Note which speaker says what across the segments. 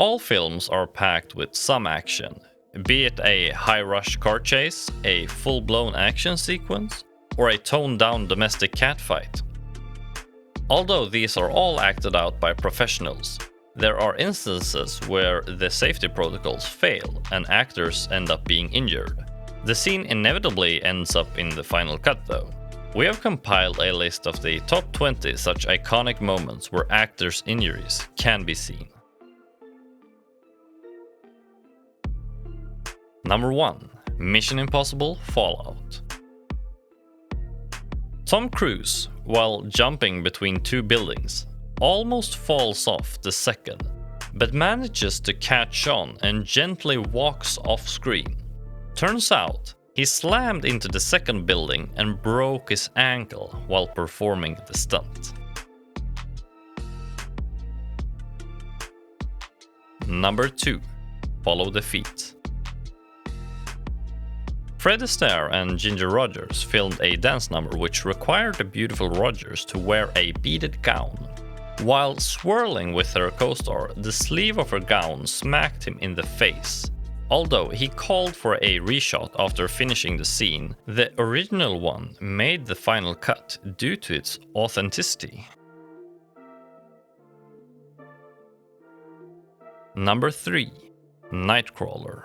Speaker 1: All films are packed with some action, be it a high-rush car chase, a full-blown action sequence, or a toned-down domestic catfight. Although these are all acted out by professionals, there are instances where the safety protocols fail and actors end up being injured. The scene inevitably ends up in the final cut though. We have compiled a list of the top 20 such iconic moments where actors' injuries can be seen. Number 1. Mission Impossible Fallout. Tom Cruise, while jumping between two buildings, almost falls off the second, but manages to catch on and gently walks off screen. Turns out, he slammed into the second building and broke his ankle while performing the stunt. Number 2. Follow the feet. Fred Astaire and Ginger Rogers filmed a dance number which required the beautiful Rogers to wear a beaded gown. While swirling with her co-star, the sleeve of her gown smacked him in the face. Although he called for a reshot after finishing the scene, the original one made the final cut due to its authenticity. Number 3. Nightcrawler.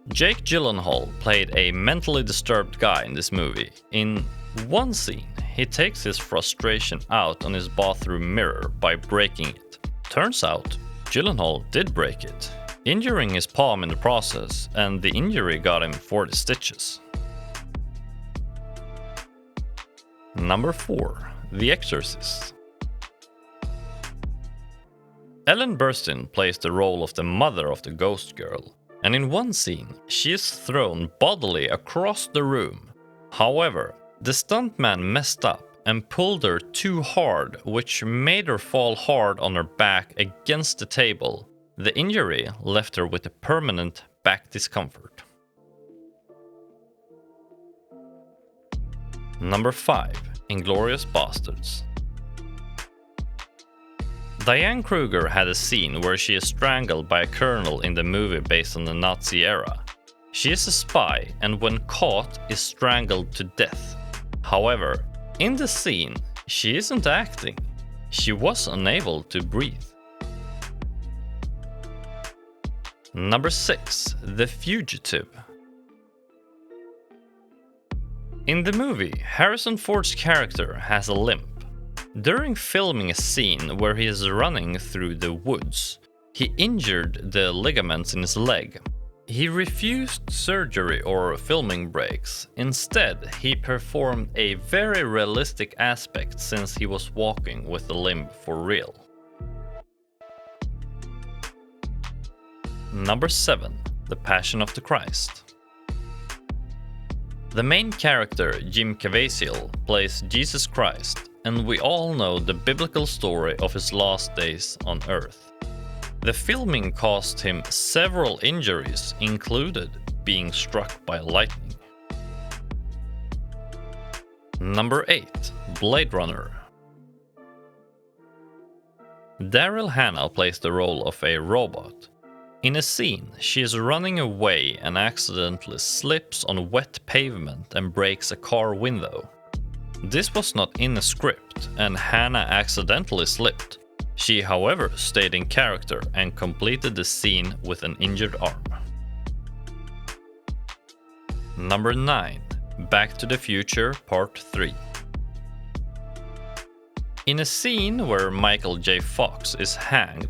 Speaker 1: Jake Gyllenhaal played a mentally disturbed guy in this movie. In one scene, he takes his frustration out on his bathroom mirror by breaking it. Turns out, Gyllenhaal did break it, injuring his palm in the process, and the injury got him 40 stitches. Number 4. The Exorcist. Ellen Burstyn plays the role of the mother of the ghost girl, and in one scene, she is thrown bodily across the room. However, the stuntman messed up and pulled her too hard, which made her fall hard on her back against the table. The injury left her with a permanent back discomfort. Number 5. Inglourious Basterds. Diane Kruger had a scene where she is strangled by a colonel in the movie based on the Nazi era. She is a spy and when caught is strangled to death. However, in the scene, she isn't acting. She was unable to breathe. Number 6. The Fugitive. In the movie, Harrison Ford's character has a limp. During filming a scene where he is running through the woods, he injured the ligaments in his leg. He refused surgery or filming breaks. Instead, he performed a very realistic aspect since he was walking with the limb for real. Number 7. The Passion of the Christ. The main character, Jim Caviezel, plays Jesus Christ, and we all know the biblical story of his last days on earth. The filming caused him several injuries, included being struck by lightning. Number 8. Blade Runner. Daryl Hannah plays the role of a robot. In a scene, she is running away and accidentally slips on wet pavement and breaks a car window. This was not in the script, and Hannah accidentally slipped. She, however, stayed in character and completed the scene with an injured arm. Number 9. Back to the Future Part 3. In a scene where Michael J. Fox is hanged,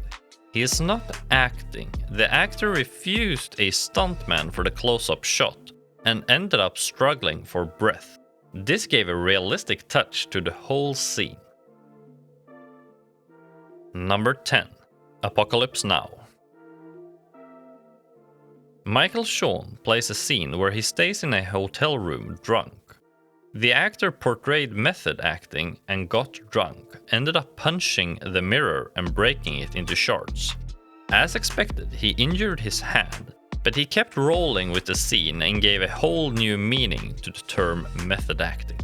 Speaker 1: he is not acting. The actor refused a stuntman for the close-up shot and ended up struggling for breath. This gave a realistic touch to the whole scene. Number 10. Apocalypse Now. Michael Shawn plays a scene where he stays in a hotel room drunk. The actor portrayed method acting and got drunk, ended up punching the mirror and breaking it into shards. As expected, he injured his hand, but he kept rolling with the scene and gave a whole new meaning to the term method acting.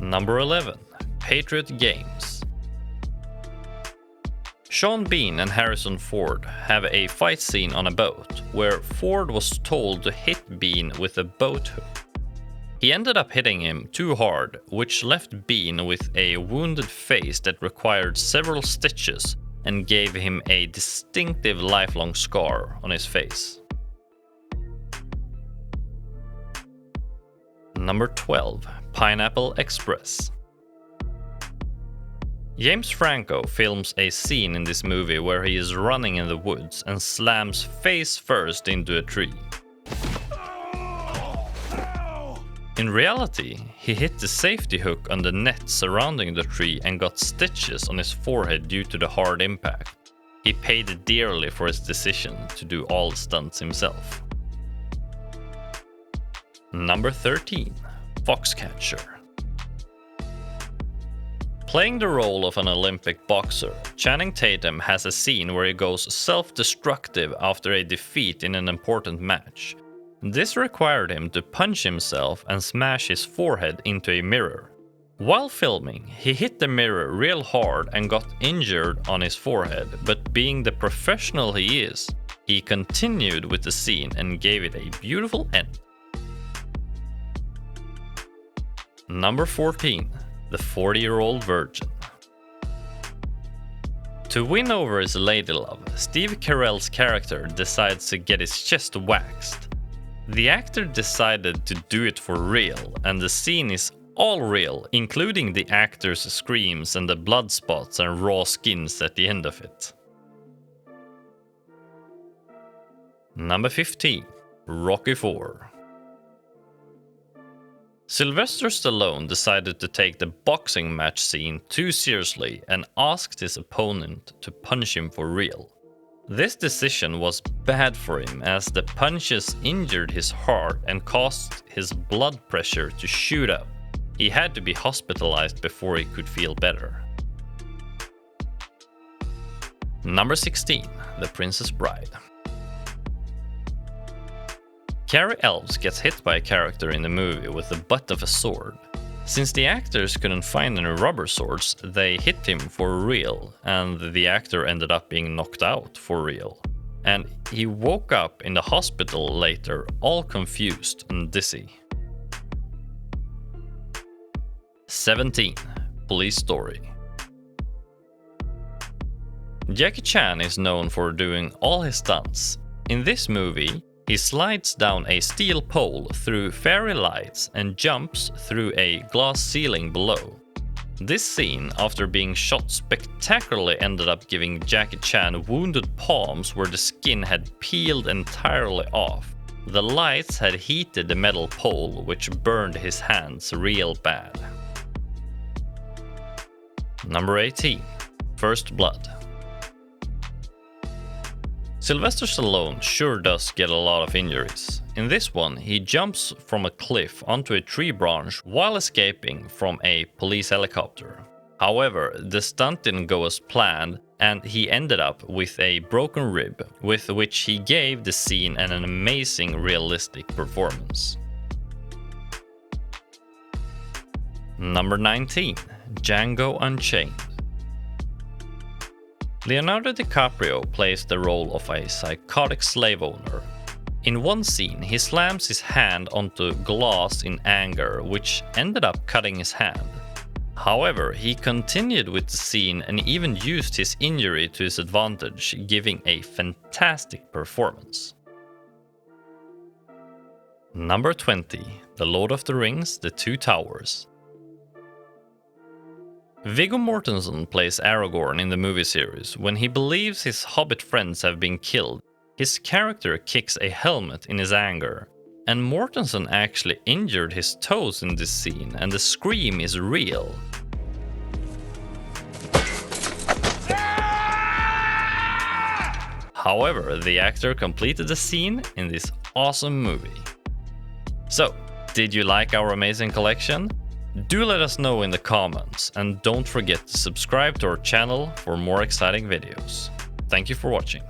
Speaker 1: Number 11. Patriot Games. Sean Bean and Harrison Ford have a fight scene on a boat, where Ford was told to hit Bean with a boat hook. He ended up hitting him too hard, which left Bean with a wounded face that required several stitches and gave him a distinctive lifelong scar on his face. Number 12. Pineapple Express. James Franco films a scene in this movie where he is running in the woods and slams face first into a tree. In reality, he hit the safety hook on the net surrounding the tree and got stitches on his forehead due to the hard impact. He paid dearly for his decision to do all the stunts himself. Number 13. Foxcatcher. Playing the role of an Olympic boxer, Channing Tatum has a scene where he goes self-destructive after a defeat in an important match. This required him to punch himself and smash his forehead into a mirror. While filming, he hit the mirror real hard and got injured on his forehead, but being the professional he is, he continued with the scene and gave it a beautiful end. Number 14. The 40-year-old virgin. To win over his ladylove, Steve Carell's character decides to get his chest waxed. The actor decided to do it for real, and the scene is all real, including the actor's screams and the blood spots and raw skins at the end of it. Number 15. Rocky IV. Sylvester Stallone decided to take the boxing match scene too seriously and asked his opponent to punch him for real. This decision was bad for him as the punches injured his heart and caused his blood pressure to shoot up. He had to be hospitalized before he could feel better. Number 16. The Princess Bride. Cary Elves gets hit by a character in the movie with the butt of a sword. Since the actors couldn't find any rubber swords, they hit him for real, and the actor ended up being knocked out for real. And he woke up in the hospital later, all confused and dizzy. 17. Police Story. Jackie Chan is known for doing all his stunts. In this movie, he slides down a steel pole through fairy lights and jumps through a glass ceiling below. This scene, after being shot spectacularly, ended up giving Jackie Chan wounded palms where the skin had peeled entirely off. The lights had heated the metal pole, which burned his hands real bad. Number 18. First Blood. Sylvester Stallone sure does get a lot of injuries. In this one, he jumps from a cliff onto a tree branch while escaping from a police helicopter. However, the stunt didn't go as planned, and he ended up with a broken rib, with which he gave the scene an amazing realistic performance. Number 19. Django Unchained. Leonardo DiCaprio plays the role of a psychotic slave owner. In one scene, he slams his hand onto glass in anger, which ended up cutting his hand. However, he continued with the scene and even used his injury to his advantage, giving a fantastic performance. Number 20. The Lord of the Rings: The Two Towers. Viggo Mortensen plays Aragorn in the movie series. When he believes his hobbit friends have been killed, his character kicks a helmet in his anger. And Mortensen actually injured his toes in this scene, and the scream is real. However, the actor completed the scene in this awesome movie. So, did you like our amazing collection? Do let us know in the comments, and don't forget to subscribe to our channel for more exciting videos. Thank you for watching.